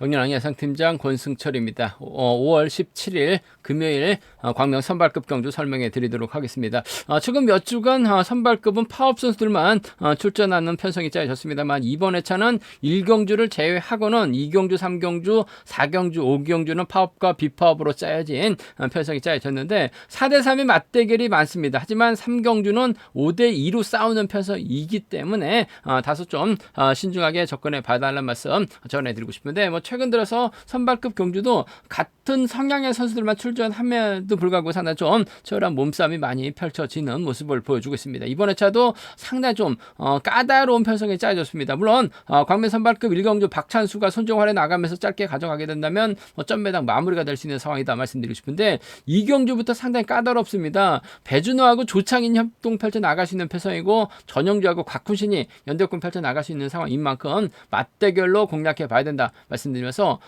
동년항 예상팀장 권승철입니다. 5월 17일 금요일 광명 선발급 경주 설명해 드리도록 하겠습니다. 최근 몇 주간 선발급은 파업 선수들만 출전하는 편성이 짜여졌습니다만 이번 회차는 1경주를 제외하고는 2경주, 3경주, 4경주, 5경주는 파업과 비파업으로 짜여진 편성이 짜여졌는데 4대3의 맞대결이 많습니다. 하지만 3경주는 5대2로 싸우는 편성이기 때문에 다소 좀 신중하게 접근해 봐달라는 말씀 전해드리고 싶은데 최근 들어서 선발급 경주도 같은 성향의 선수들만 출전함에도 불구하고 상당히 좀 치열한 몸싸움이 많이 펼쳐지는 모습을 보여주고 있습니다. 이번 회차도 상당히 좀 까다로운 편성이 짜여졌습니다. 물론 광명 선발급 1경주 박찬수가 손정환에 나가면서 짧게 가져가게 된다면 점매당 마무리가 될 수 있는 상황이다 말씀드리고 싶은데 2경주부터 상당히 까다롭습니다. 배준호하고 조창인 협동 펼쳐 나갈 수 있는 편성이고 전영주하고 곽훈신이 연대권 펼쳐 나갈 수 있는 상황인 만큼 맞대결로 공략해 봐야 된다 말씀드리면서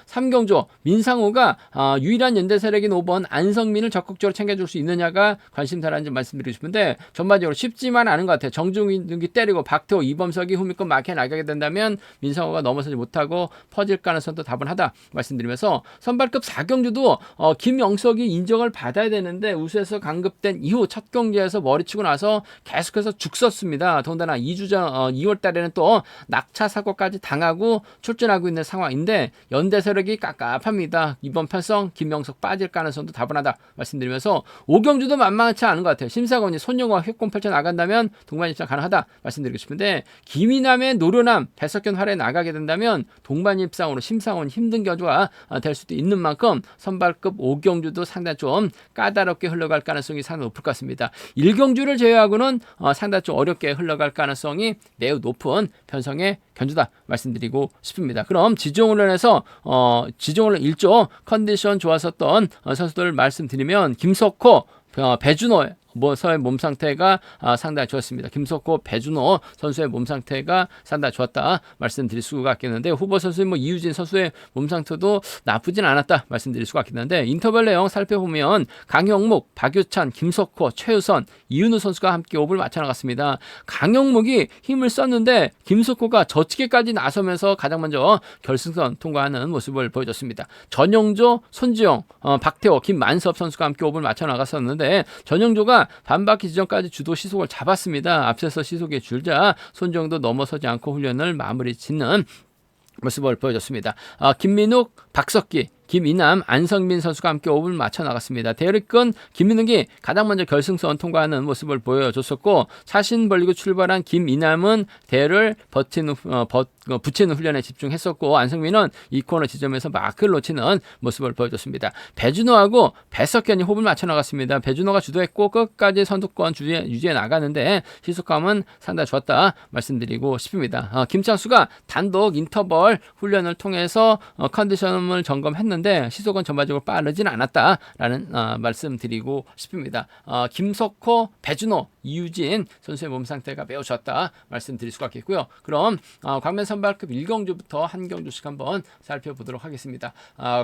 3경주 민상호가 유일한 연대 세력인 5번 안성민을 적극적으로 챙겨줄 수 있느냐가 관심사라는 점 말씀드리고 싶은데 전반적으로 쉽지만 않은 것 같아요. 정중기 때리고 박태호, 이범석이 후미권 막혀 나가게 된다면 민상호가 넘어서지 못하고 퍼질 가능성도 다분하다 말씀드리면서 선발급 4경주도 김영석이 인정을 받아야 되는데 우수에서 강급된 이후 첫 경기에서 머리치고 나서 계속해서 죽었습니다. 더군다나 2주 전 2월 달에는 또 낙차 사고까지 당하고 출전하고 있는 상황인데 연대 세력이 깝깝합니다. 이번 편성 김영석 빠질 가능성도 다분하다 말씀드리면서 5경주도 만만치 않은 것 같아요. 심사건이 손영호와 협공 펼쳐 나간다면 동반 입장 가능하다 말씀드리고 싶은데 김이남의 노련함 배석현 활에 나가게 된다면 동반 입상으로 심상원 힘든 경주가 될 수도 있는 만큼 선발급 5경주도 상당히 좀 까다롭게 흘러갈 가능성이 상당히 높을 것 같습니다. 1경주를 제외하고는 상당히 좀 어렵게 흘러갈 가능성이 매우 높은 편성의 견주다 말씀드리고 싶습니다. 그럼 지종훈련에서 지종훈련 1조 컨디션 좋았었던 선수들 말씀드리면 김석호, 배준호 서의 몸 상태가 상당히 좋았습니다. 김석호, 배준호 선수의 몸 상태가 상당히 좋았다 말씀드릴 수가 있겠는데 후보 선수인 이유진 선수의 몸 상태도 나쁘진 않았다 말씀드릴 수가 있겠는데 인터벌 내용 살펴보면 강형묵, 박유찬, 김석호, 최우선, 이윤우 선수가 함께 호흡을 맞춰 나갔습니다. 강형묵이 힘을 썼는데 김석호가 저치기까지 나서면서 가장 먼저 결승선 통과하는 모습을 보여줬습니다. 전영조, 손지영, 박태호, 김만섭 선수가 함께 호흡을 맞춰 나갔었는데 전영조가 반바퀴 지점까지 주도 시속을 잡았습니다. 앞서서 시속에 줄자 손정도 넘어서지 않고 훈련을 마무리 짓는 모습을 보여줬습니다. 김민욱, 박석기, 김이남, 안성민 선수가 함께 호흡을 맞춰 나갔습니다. 대열이끈 김민욱이 가장 먼저 결승선 통과하는 모습을 보여줬었고 차신 벌리고 출발한 김이남은 대열을 붙이는 훈련에 집중했었고 안성민은 이 코너 지점에서 마크를 놓치는 모습을 보여줬습니다. 배준호하고 배석현이 호흡을 맞춰 나갔습니다. 배준호가 주도했고 끝까지 선두권 유지해 나가는데 시속감은 상당히 좋았다 말씀드리고 싶습니다. 김창수가 단독 인터벌 훈련을 통해서 컨디션을 점검했는데 시속은 전반적으로 빠르진 않았다라는 말씀드리고 싶습니다. 김석호, 배준호, 이유진 선수의 몸 상태가 매우 좋았다 말씀드릴 수가 있겠고요. 그럼 광면 선발급 1경주부터 한 경주씩 한번 살펴보도록 하겠습니다.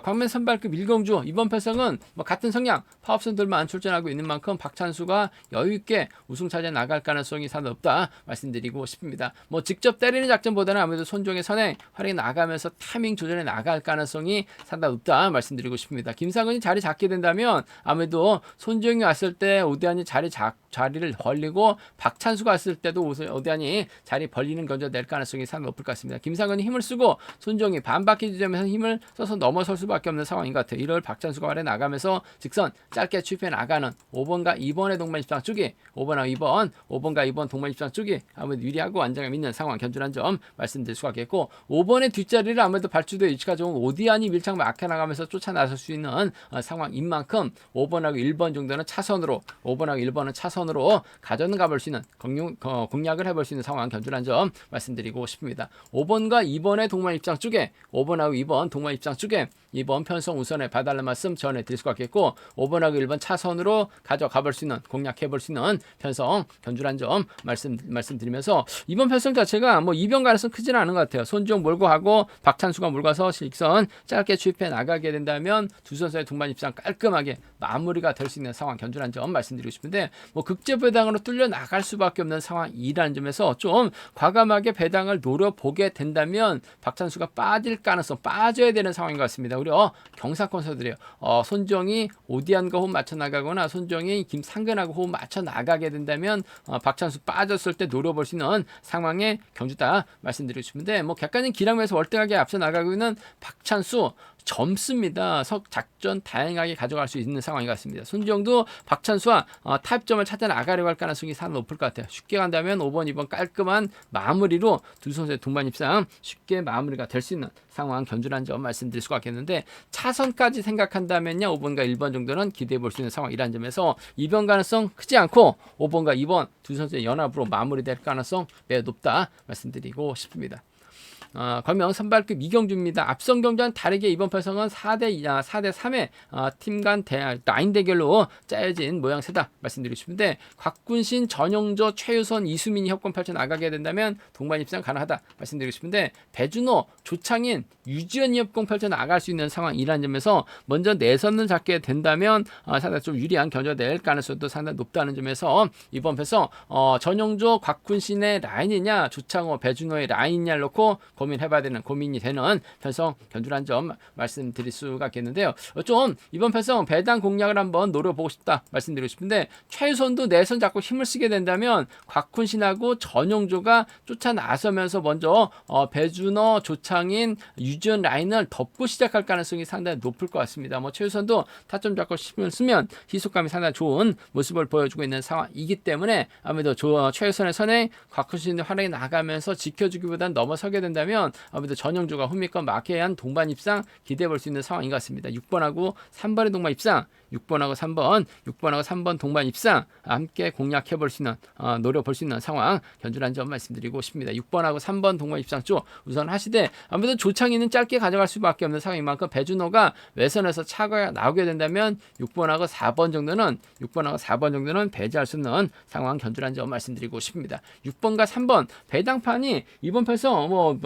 광면 선발급 1경주 이번 편성은 같은 성향 파업선들만 출전하고 있는 만큼 박찬수가 여유있게 우승 차지해 나갈 가능성이 상당히 높다 말씀드리고 싶습니다. 직접 때리는 작전보다는 아무래도 손종의 선행 활약이 나가면서 타이밍 조절해 나갈 가능성이 상당히 높다 말씀드리고 싶습니다. 김상은이 자리 잡게 된다면 아무래도 손종이 왔을 때 오대환이 자리를 벌리고 박찬수가 왔을 때도 오대환이 자리 벌리는 견제 낼 가능성이 상당히 높을 것 같습니다. 김상은이 힘을 쓰고 손종이 반바퀴 지점에서 힘을 써서 넘어설 수밖에 없는 상황인 것 같아요. 이를 박찬수가 활에 나가면서 직선 짧게 추입해 나가는 5번과 2번의 동반 입장 쪽이 5번과 2번 동반 입장 쪽이 아무래도 유리하고 안정감 있는 상황 견주란 점 말씀드릴 수가 있겠고 5번의 뒷자리를 아무래도 발주도의 위치가 좋은 오디안이 밀착 막혀 나가면서 쫓아 나설 수 있는 상황인 만큼 5번하고 1번 정도는 차선으로 5번하고 1번은 차선으로 가볼 수 있는 공략을 해볼 수 있는 상황 견주란 점 말씀드리고 싶습니다. 5번과 2번의 동반 입장 쪽에 5번하고 2번 동반 입장 쪽에 이번 편성 우선에 봐달라는 말씀 전해드릴 수가 있겠고 5번하고 1번 차선으로 가볼 수 있는 공략해볼 수 있는 편성 견주란 점 말씀드리면서 이번 편성 자체가 이변 가능성 크지는 않은 것 같아요. 손지용 몰고 하고 박찬수가 몰고 가서 직선 짧게 추입해 빠져나가게 된다면 두 선수의 동반 입상 깔끔하게 마무리가 될 수 있는 상황 견주라는 점 말씀드리고 싶은데 뭐 극제 배당으로 뚫려 나갈 수밖에 없는 상황이라는 점에서 좀 과감하게 배당을 노려보게 된다면 박찬수가 빠질 가능성 빠져야 되는 상황인 것 같습니다. 우리 경사권 선수들이요. 손정이 오디안과 호흡 맞춰 나가거나 손정이 김상근하고 호흡 맞춰 나가게 된다면 박찬수 빠졌을 때 노려볼 수 있는 상황의 경주다 말씀드리고 싶은데 뭐 객관적인 기량에서 월등하게 앞서 나가고 있는 박찬수 점수입니다. 작전 다양하게 가져갈 수 있는 상황인 것 같습니다. 손정도 박찬수와 타협점을 찾아 나가려고 할 가능성이 상당히 높을 것 같아요. 쉽게 간다면 5번, 2번 깔끔한 마무리로 두 선수의 동반 입상 쉽게 마무리가 될 수 있는 상황 견주라는 점 말씀드릴 수가 있겠는데 차선까지 생각한다면요 5번과 1번 정도는 기대해 볼 수 있는 상황이라는 점에서 2번 가능성 크지 않고 5번과 2번 두 선수의 연합으로 마무리될 가능성 매우 높다 말씀드리고 싶습니다. 광명 선발급 이경주입니다. 앞선 경주와는 다르게 이번 편성은 4대 3의 팀 간 라인 대결로 짜여진 모양새다 말씀드리고 싶은데 곽군신, 전용조, 최유선, 이수민이 협공 펼쳐 나가게 된다면 동반 입상 가능하다 말씀드리고 싶은데 배준호, 조창인, 유지현이 협공 펼쳐 나갈 수 있는 상황이라는 점에서 먼저 내선을 잡게 된다면 상당히 좀 유리한 견주가 될 가능성도 상당히 높다는 점에서 이번 편성 전용조, 곽군신의 라인이냐 조창호, 배준호의 라인이냐를 놓고 고민해봐야 되는 고민이 되는 편성 견주란 점 말씀드릴 수가 있겠는데요. 좀 이번 편성 배당 공략을 한번 노려보고 싶다 말씀드리고 싶은데 최유선도 내선 잡고 힘을 쓰게 된다면 곽훈신하고 전용조가 쫓아 나서면서 먼저 배준호, 조창인, 유지현 라인을 덮고 시작할 가능성이 상당히 높을 것 같습니다. 뭐 최유선도 타점 잡고 힘을 쓰면 희속감이 상당히 좋은 모습을 보여주고 있는 상황이기 때문에 아무래도 최유선의 선에 곽훈신이 활약이 나가면서 지켜주기보다는 넘어서게 된다면 아무래도 전용조가 홈미권 마케한 동반 입상 기대해 볼 수 있는 상황인 것 같습니다. 6번하고 3번의 동반 입상 6번하고 3번 동반 입상 함께 공략해 볼 수 있는 노려볼 수 있는 상황 견주란 점 말씀드리고 싶습니다. 6번하고 3번 동반 입상 쪽 우선 하시되 아무래도 조창이는 짧게 가져갈 수밖에 없는 상황인 만큼 배준호가 외선에서 차가 나오게 된다면 6번하고 4번 정도는 배제할 수 있는 상황 견주란 점 말씀드리고 싶습니다. 6번과 3번 배당판이 이번 편에서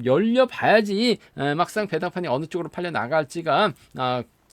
열려봐야지 막상 배당판이 어느 쪽으로 팔려 나갈지가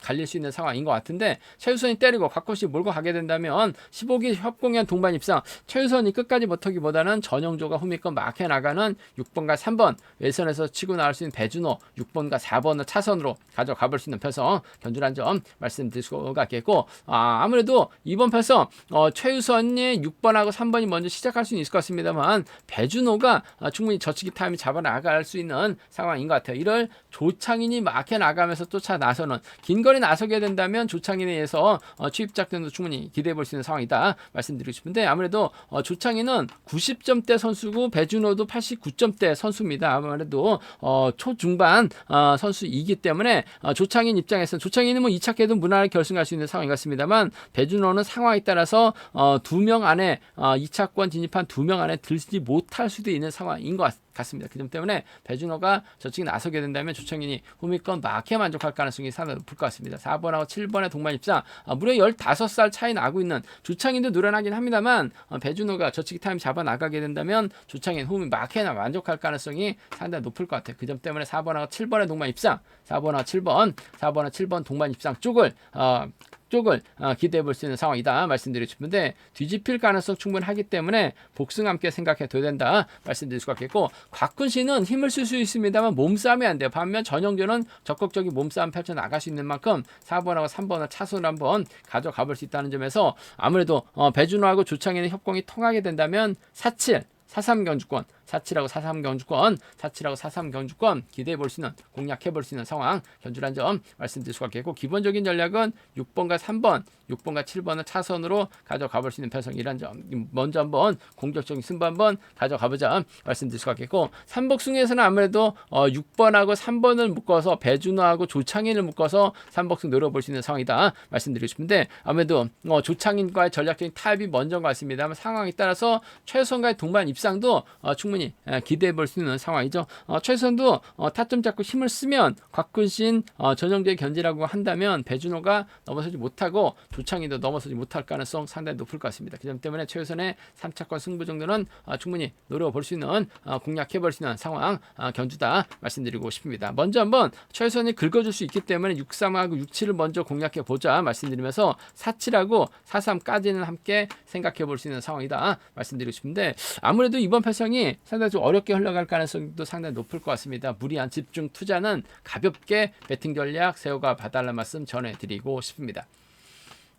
갈릴 수 있는 상황인 것 같은데 최유선이 때리고 곽훈씨 몰고 가게 된다면 15기 협공연 동반 입상 최유선이 끝까지 못하기보다는 전용조가 후미권 막혀 나가는 6번과 3번 외선에서 치고 나갈 수 있는 배준호 6번과 4번을 차선으로 가져가 볼 수 있는 편성 견주란 점 말씀드릴 수가 있겠고 아무래도 이번 편성 최유선이 6번하고 3번이 먼저 시작할 수는 있을 것 같습니다만 배준호가 충분히 저치기 타임이 잡아 나갈 수 있는 상황인 것 같아요. 이를 조창인이 막혀 나가면서 쫓아 나서는 긴 거리 나서게 된다면 조창인에 의해서 취입 작전도 충분히 기대해 볼 수 있는 상황이다 말씀드리고 싶은데 아무래도 조창인은 90점대 선수고 배준호도 89점대 선수입니다. 아무래도 초중반 선수이기 때문에 조창인 입장에서는 조창인은 2차계도 무난하게 결승할 수 있는 상황이 같습니다만 배준호는 상황에 따라서 2명 안에 2차권 진입한 2명 안에 들지 못할 수도 있는 상황인 것 같습니다. 그 점 때문에 배준호가 저쪽에 나서게 된다면 조창인이 후미권 막에 만족할 가능성이 상당히 높을 것 같습니다. 4번하고 7번의 동반 입상 무려 15살 차이 나고 있는 조창인도 노련하긴 합니다만 배준호가 저치기 타임 잡아 나가게 된다면 조창인 후미 막에나 만족할 가능성이 상당히 높을 것 같아요. 그 점 때문에 4번하고 7번의 동반 입상 4번하고 7번 동반 입상 쪽을 기대해 볼 수 있는 상황이다 말씀드리고 싶은데 뒤집힐 가능성 충분하기 때문에 복승 함께 생각해 둬야 된다 말씀드릴 수가 있겠고 곽훈씨는 힘을 쓸 수 있습니다만 몸싸움이 안 돼요. 반면 전용조는 적극적인 몸싸움 펼쳐 나갈 수 있는 만큼 4번하고 3번을 차선으로 한번 가져가 볼 수 있다는 점에서 아무래도 배준호하고 조창인의 협공이 통하게 된다면 4-3 경주권 4-7하고 4-3 경주권 기대해 볼 수 있는 공략해 볼 수 있는 상황 견주란 점 말씀드릴 수가 있겠고 기본적인 전략은 6번과 7번을 차선으로 가져가 볼 수 있는 편성이란 점 먼저 한번 공격적인 승부 한번 가져가 보자 말씀드릴 수가 있겠고 삼복승에서는 아무래도 6번하고 3번을 묶어서 배준호하고 조창인을 묶어서 삼복승 노려볼 수 있는 상황이다 말씀드리고 싶은데 아무래도 조창인과의 전략적인 타협이 먼저인 것 같습니다. 상황에 따라서 최선과의 동반 입상 입상도 충분히 기대해 볼 수 있는 상황이죠. 최선도 타점 잡고 힘을 쓰면 곽근신 전형적인 견제라고 한다면 배준호가 넘어서지 못하고 조창희도 넘어서지 못할 가능성 상당히 높을 것 같습니다. 그 점 때문에 최우선의 3차권 승부 정도는 충분히 노려볼 수 있는 공략해 볼 수 있는 상황 견주다 말씀드리고 싶습니다. 먼저 한번 최우선이 긁어줄 수 있기 때문에 6-3하고 6-7을 먼저 공략해 보자 말씀드리면서 4-7하고 4-3까지는 함께 생각해 볼 수 있는 상황이다 말씀드리고 싶은데 아무래도 이번 패성이 상당히 좀 어렵게 흘러갈 가능성도 상당히 높을 것 같습니다. 무리한 집중 투자는 가볍게 배팅 전략 세워가 봐달라는 말씀 전해드리고 싶습니다.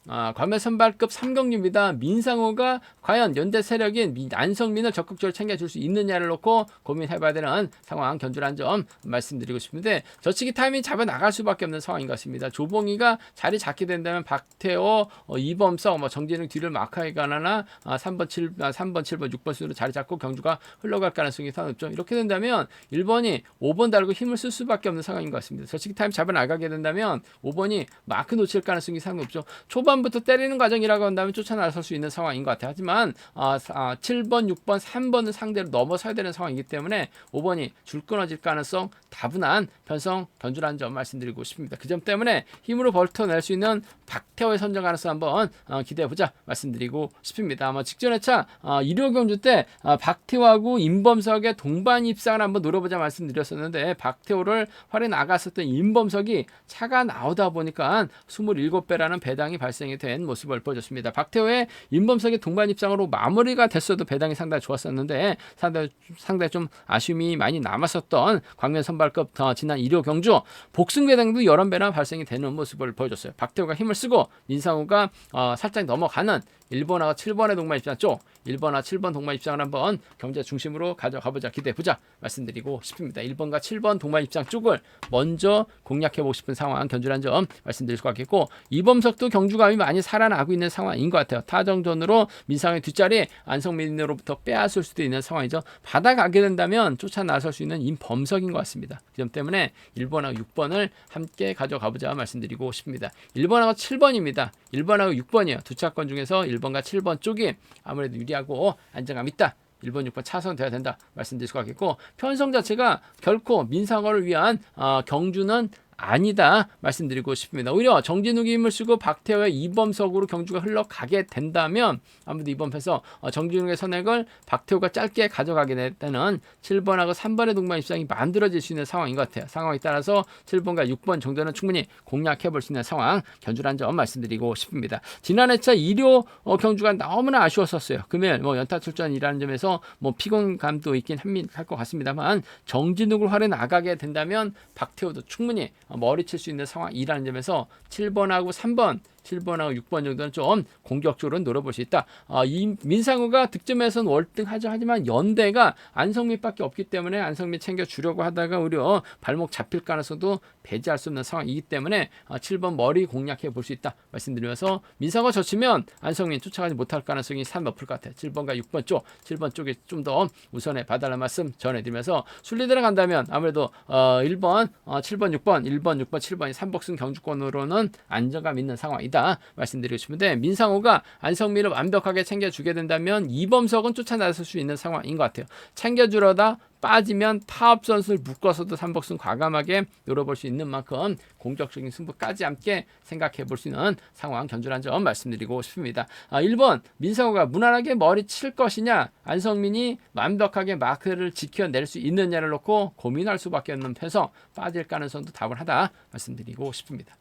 과메 선발급 3경주입니다. 민상호가 과연 연대 세력인 안성민을 적극적으로 챙겨줄 수 있느냐를 놓고 고민해봐야 되는 상황 견주란 점 말씀드리고 싶은데 저치기 타이밍 잡아 나갈 수밖에 없는 상황인 것 같습니다. 조봉이가 자리 잡게 된다면 박태호, 이범석, 정진웅 뒤를 마크하거나 3번, 7번, 6번 순으로 자리 잡고 경주가 흘러갈 가능성이 상당히 높죠. 이렇게 된다면 1번이 5번 달고 힘을 쓸 수밖에 없는 상황인 것 같습니다. 저치기 타이밍 잡아 나가게 된다면 5번이 마크 놓칠 가능성이 상당히 높죠. 초반부터 때리는 과정이라고 한다면 쫓아나설 수 있는 상황인 것 같아요. 하지만 7번, 6번, 3번은 상대로 넘어서야 되는 상황이기 때문에 5번이 줄 끊어질 가능성 다분한 편성 견주라는 점 말씀드리고 싶습니다. 그 점 때문에 힘으로 벌텨낼 수 있는 박태호의 선정 가능성 한번 기대해보자 말씀드리고 싶습니다. 아마 직전 회차 1호 경주 때 박태호하고 임범석의 동반 입상을 한번 노려보자 말씀드렸었는데 박태호를 활에 나갔었던 임범석이 차가 나오다 보니까 27배라는 배당이 발생이 된 모습을 보여줬습니다. 박태호의 임범석의 동반 입상으로 마무리가 됐어도 배당이 상당히 좋았었는데 상당히 좀 아쉬움이 많이 남았었던 광면 선발급 지난 1호 경주 복승 배당도 11배나 발생이 되는 모습을 보여줬어요. 박태호가 힘을 쓰고 민상우가 살짝 넘어가는 1번하고 7번의 동반 입장 쪽 1번과 7번 동반 입장을 한번 경제 중심으로 가져가보자 기대해보자 말씀드리고 싶습니다. 1번과 7번 동반 입장 쪽을 먼저 공략해보고 싶은 상황 견주란 점 말씀드릴 수 있겠고 이범석도 경주감이 많이 살아나고 있는 상황인 것 같아요. 타정전으로 민상의 뒷자리 안성민으로부터 빼앗을 수도 있는 상황이죠. 받아가게 된다면 쫓아 나설 수 있는 임범석인 것 같습니다. 그 점 때문에 1번하고 6번을 함께 가져가보자 말씀드리고 싶습니다. 1번하고 7번입니다. 1번하고 6번이요. 두 차권 중에서 1번과 7번 쪽이 아무래도 유리하고 안정감 있다. 1번, 6번 차선 돼야 된다 말씀드릴 수 있겠고 편성 자체가 결코 민상어를 위한 경주는 아니다 말씀드리고 싶습니다. 오히려 정진욱이 힘을 쓰고 박태호의 이범석으로 경주가 흘러가게 된다면 아무래도 이번 패서 정진욱의 선액을 박태호가 짧게 가져가게 되는 7번하고 3번의 동반 입장이 만들어질 수 있는 상황인 것 같아요. 상황에 따라서 7번과 6번 정도는 충분히 공략해 볼 수 있는 상황 견주란 점 말씀드리고 싶습니다. 지난 회차 1호 경주가 너무나 아쉬웠었어요. 금요일 연타 출전이라는 점에서 피곤감도 있긴 할 것 같습니다만 정진욱을 활에 나가게 된다면 박태호도 충분히 머리칠 수 있는 상황이라는 점에서 7번하고 3번 7번하고 6번 정도는 좀 공격적으로 노려볼 수 있다. 이 민상우가 득점에서는 월등하죠. 하지만 연대가 안성민밖에 없기 때문에 안성민 챙겨주려고 하다가 오히려 발목 잡힐 가능성도 배제할 수 없는 상황이기 때문에 7번 머리 공략해 볼 수 있다 말씀드리면서 민상우가 젖히면 안성민 쫓아가지 못할 가능성이 상 높을 것 같아요. 7번과 6번 쪽 7번 쪽에 좀 더 우선에 봐달라는 말씀 전해드리면서 순리 들어간다면 아무래도 1번 7번 6번 1번 6번 7번이 3복승 경주권으로는 안정감 있는 상황이다 말씀드리고 싶은데 민상호가 안성민을 완벽하게 챙겨주게 된다면 이범석은 쫓아나설 수 있는 상황인 것 같아요. 챙겨주려다 빠지면 파업 선수를 묶어서도 3복승 과감하게 노려볼 수 있는 만큼 공격적인 승부까지 함께 생각해 볼 수 있는 상황 견주란 점 말씀드리고 싶습니다. 1번 민상호가 무난하게 머리 칠 것이냐 안성민이 완벽하게 마크를 지켜낼 수 있느냐를 놓고 고민할 수밖에 없는 편성 빠질 가능성도 다분하다 말씀드리고 싶습니다.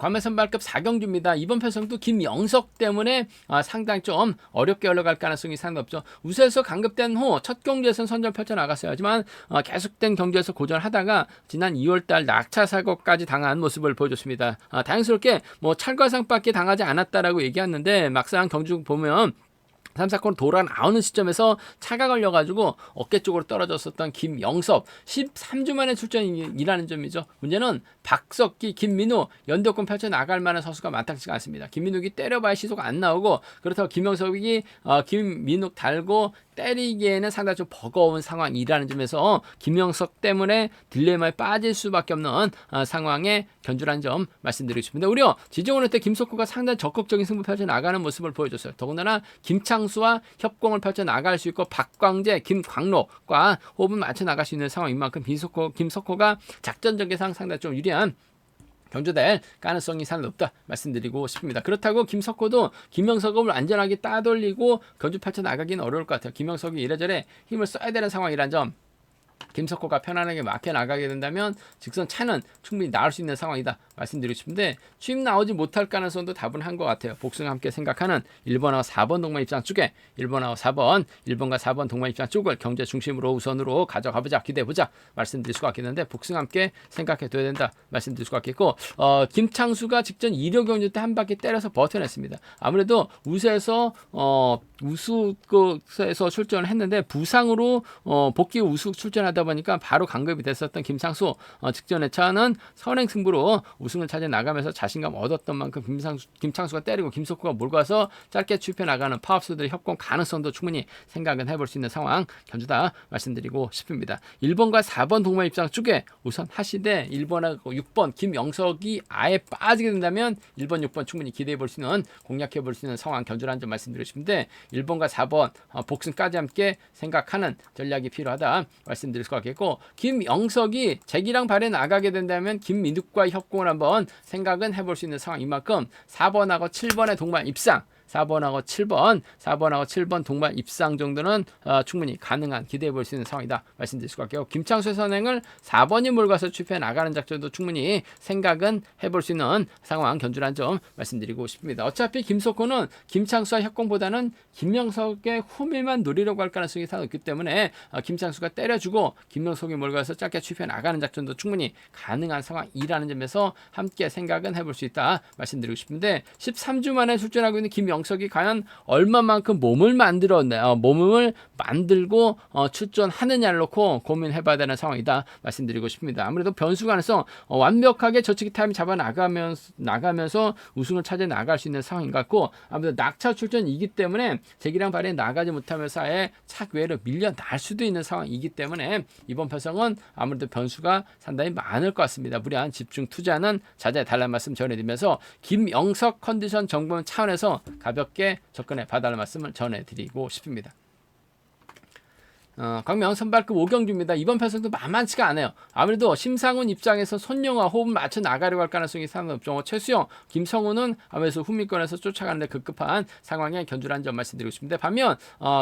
관매 선발급 4경주입니다. 이번 편성도 김영석 때문에 상당히 좀 어렵게 흘러갈 가능성이 상당히 높죠. 우세에서 강급된 후 첫 경주에서는 선전 펼쳐나갔어요. 하지만 계속된 경주에서 고전하다가 지난 2월달 낙차 사고까지 당한 모습을 보여줬습니다. 다행스럽게 찰과상밖에 당하지 않았다라고 얘기했는데 막상 경주 보면 3, 4코너 돌아 나오는 시점에서 차가 걸려가지고 어깨 쪽으로 떨어졌었던 김영섭 13주 만에 출전이라는 점이죠. 문제는 박석기, 김민우 연대권 펼쳐나갈 만한 선수가 많다지가 않습니다. 김민욱이 때려봐야 시소가 안 나오고 그렇다고 김영섭이 김민욱 달고 때리기에는 상당히 좀 버거운 상황이라는 점에서 김영석 때문에 딜레마에 빠질 수밖에 없는 상황에 견주라는 점 말씀드리고 싶은데, 오히려 지정원할 때 김석호가 상당히 적극적인 승부 펼쳐나가는 모습을 보여줬어요. 더군다나 김창수와 협공을 펼쳐나갈 수 있고 박광재, 김광록과 호흡을 맞춰나갈 수 있는 상황인 만큼 김석호가 작전적에상 상당히 좀 유리한 경주될 가능성이 상당히 높다 말씀드리고 싶습니다. 그렇다고 김석호도 김영석을 안전하게 따돌리고 견주 펼쳐나가기는 어려울 것 같아요. 김영석이 이래저래 힘을 써야 되는 상황이란 점, 김석호가 편안하게 막혀 나가게 된다면 직선 차는 충분히 나올 수 있는 상황이다 말씀드리고 싶은데, 취임 나오지 못할 가능성도 다분한 것 같아요. 복승과 함께 생각하는 1번하고 4번 동반 입장 쪽에 1번하고 4번, 1번과 4번 동반 입장 쪽을 경제 중심으로 우선으로 가져가보자, 기대해보자 말씀드릴 수가 있겠는데, 복승과 함께 생각해둬야 된다 말씀드릴 수가 있겠고, 김창수가 직전 2력 경주 때 한 바퀴 때려서 버텨냈습니다. 아무래도 우수에서 우수에서 출전을 했는데 부상으로 복귀 우수 출전하다 보니까 바로 강급이 됐었던 김창수, 직전에 차는 선행승부로 우승을 차지해 나가면서 자신감 얻었던 만큼 김창수가 때리고 김석호가 몰고와서 짧게 추입해 나가는 파업수들의 협공 가능성도 충분히 생각은 해볼 수 있는 상황 견주다 말씀드리고 싶습니다. 1번과 4번 동반 입장 쪽에 우선 하시되 1번하고 6번 김영석이 아예 빠지게 된다면 1번, 6번 충분히 기대해 볼 수 있는, 공략해 볼 수 있는 상황 견주라는 점 말씀드리고 싶은데, 1번과 4번 복승까지 함께 생각하는 전략이 필요하다 말씀드릴 수 있겠고, 김영석이 재기랑 발에 나가게 된다면 김민욱과 협공을 한번 생각은 해볼 수 있는 상황인 만큼 4번하고 7번의 동반 입상, 4번하고 7번 동반 입상 정도는 충분히 가능한, 기대해 볼 수 있는 상황이다 말씀드릴 수가 있겠고, 김창수의 선행을 4번이 몰고서 추입해 나가는 작전도 충분히 생각은 해볼 수 있는 상황 견주란 점 말씀드리고 싶습니다. 어차피 김석호는 김창수와 협공보다는 김영석의 후밀만 노리려고 할 가능성이 상당히 있기 때문에 김창수가 때려주고 김영석이 몰고서 짧게 추입해 나가는 작전도 충분히 가능한 상황이라는 점에서 함께 생각은 해볼 수 있다 말씀드리고 싶은데, 13주 만에 출전하고 있는 김영석이 과연 얼마만큼 몸을 만들고 출전하느냐를 놓고 고민해봐야 되는 상황이다 말씀드리고 싶습니다. 아무래도 변수 가능성, 완벽하게 저치기 타임 잡아 나가면서 우승을 차지해 나갈 수 있는 상황인 것 같고, 아무래도 낙차 출전이기 때문에 재기랑 발에 나가지 못하면서 아예 착 외로 밀려날 수도 있는 상황이기 때문에 이번 편성은 아무래도 변수가 상당히 많을 것 같습니다. 무리한 집중 투자는 자제해달라는 말씀 전해드리면서 김영석 컨디션 정보 차원에서 가볍게 접근해 봐달라는 말씀을 전해드리고 싶습니다. 광명 선발급 5경주입니다. 이번 편성도 만만치가 않아요. 아무래도 심상훈 입장에서 손영화 호흡을 맞춰 나가려고 할 가능성이 상당히 높죠. 최수영, 김성훈은 아무래도 후미권에서 쫓아가는데 급급한 상황에 견주라는 점 말씀드리고 싶은데, 반면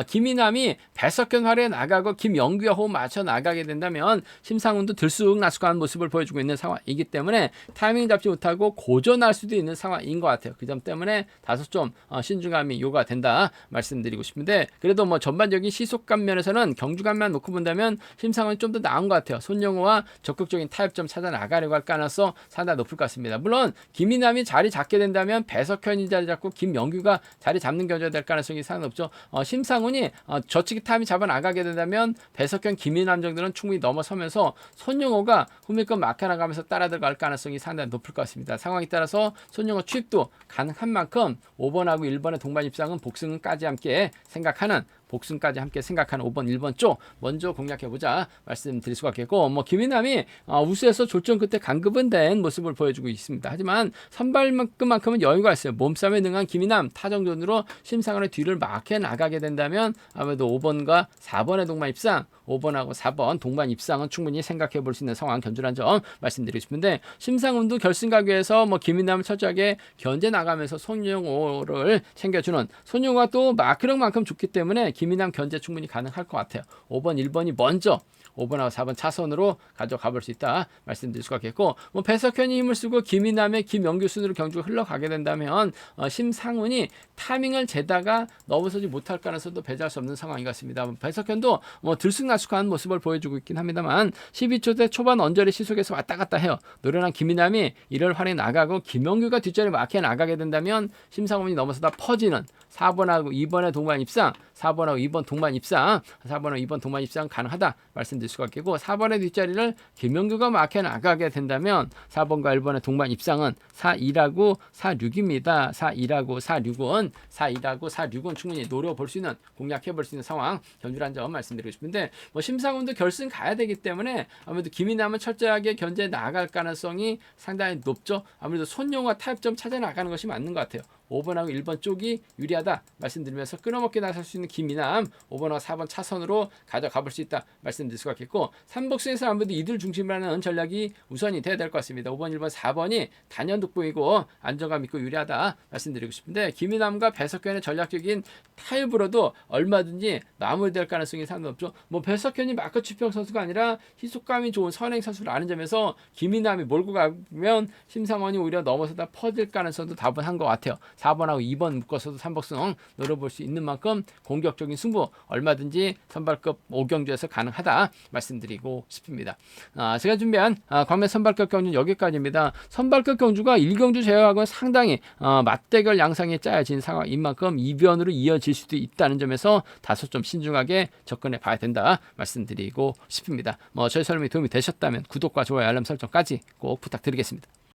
김이남이 배석현 활에 나가고 김영규와 호흡 맞춰 나가게 된다면 심상훈도 들쑥날쑥한 모습을 보여주고 있는 상황이기 때문에 타이밍 잡지 못하고 고전할 수도 있는 상황인 것 같아요. 그 점 때문에 다소 좀 신중함이 요구된다 말씀드리고 싶은데, 그래도 뭐 전반적인 시속감 면에서는 경주감만 놓고 본다면 심상은 좀 더 나은 것 같아요. 손영호와 적극적인 타협점 찾아 나가려고 할 가능성 상당히 높을 것 같습니다. 물론 김이남이 자리 잡게 된다면 배석현이 자리 잡고 김영규가 자리 잡는 견주가 될 가능성이 상당히 높죠. 심상훈이 저치기 타임이 잡아 나가게 된다면 배석현, 김이남 정도는 충분히 넘어서면서 손영호가 후밀권 막혀 나가면서 따라 들어갈 가능성이 상당히 높을 것 같습니다. 상황에 따라서 손영호 취입도 가능한 만큼 5번하고 1번의 동반 입상은 복승까지 함께 생각하는 5번, 1번 쪽 먼저 공략해보자 말씀드릴 수가 있겠고, 김이남이 우수에서 졸전 끝에 강급은 된 모습을 보여주고 있습니다. 하지만 선발만큼은 여유가 있어요. 몸싸움에 능한 김이남 타정전으로 심상훈의 뒤를 막혀 나가게 된다면 아무래도 5번과 4번의 동반 입상, 5번하고 4번 동반 입상은 충분히 생각해 볼 수 있는 상황 견주란 점 말씀드리고 싶은데, 심상훈도 결승 가기 위해서 김이남을 철저하게 견제 나가면서 손영호를 챙겨주는, 손영호가 또 마크력만큼 좋기 때문에 김이남 견제 충분히 가능할 것 같아요. 5번, 1번이 먼저 5번하고 4번 차선으로 가져가 볼 수 있다 말씀드릴 수가 있겠고, 배석현이 힘을 쓰고 김이남의 김영규 순으로 경주가 흘러가게 된다면 심상훈이 타이밍을 재다가 넘어서지 못할 가능성도 배제할 수 없는 상황인 것 같습니다. 배석현도 들쑥날쑥 능숙한 모습을 보여주고 있긴 합니다만 12초대 초반 언저리 시속에서 왔다 갔다 해요. 노련한 김민남이 이를 활에 나가고 김영규가 뒷자리 막혀 나가게 된다면 심상원이 넘어서다 퍼지는 4번하고 2번의 동반 입상, 4번하고 2번 동반 입상, 4번하고 2번 동반 입상 가능하다 말씀드릴 수가 있겠고 4번의 뒷자리를 김영규가 막혀 나가게 된다면 4번과 1번의 동반 입상은 4-2라고 4-6입니다. 4-2라고 4-6은 4-2라고 4-6은 충분히 노려볼 수 있는 공략해 볼 수 있는 상황 견주란 점 말씀드리고 싶은데 뭐 심상훈도 결승 가야 되기 때문에 아무래도 김인남은 철저하게 견제 나갈 가능성이 상당히 높죠. 아무래도 손용과 타협점 찾아 나가는 것이 맞는 것 같아요. 5번하고 1번 쪽이 유리하다 말씀드리면서 끊어먹기 나설 수 있는 김인남 5번하고 4번 차선으로 가져가 볼 수 있다 말씀드릴 수가 있겠고 3복수에서 아무래도 이들 중심이라는 전략이 우선이 돼야 될 것 같습니다. 5번, 1번, 4번이 단연독보이고 안정감 있고 유리하다 말씀드리고 싶은데 김인남과 배석현의 전략적인 타협으로도 얼마든지 마무리될 가능성이 상당히 높죠. 뭐 배석현이 마크 추평 선수가 아니라 희속감이 좋은 선행 선수라는 점에서 김인남이 몰고 가면 심상원이 오히려 넘어서다 퍼질 가능성도 다분한 것 같아요. 4번하고 2번 묶어서도 3복승 노려볼 수 있는 만큼 공격적인 승부 얼마든지 선발급 5경주에서 가능하다 말씀드리고 싶습니다. 제가 준비한 광명 선발급 경주는 여기까지입니다. 선발급 경주가 1경주 제외하고는 상당히 맞대결 양상이 짜여진 상황인 만큼 이변으로 이어질 수도 있다는 점에서 다소 좀 신중하게 접근해 봐야 된다 말씀드리고 싶습니다. 저희 설명이 도움이 되셨다면 구독과 좋아요 알람 설정까지 꼭 부탁드리겠습니다.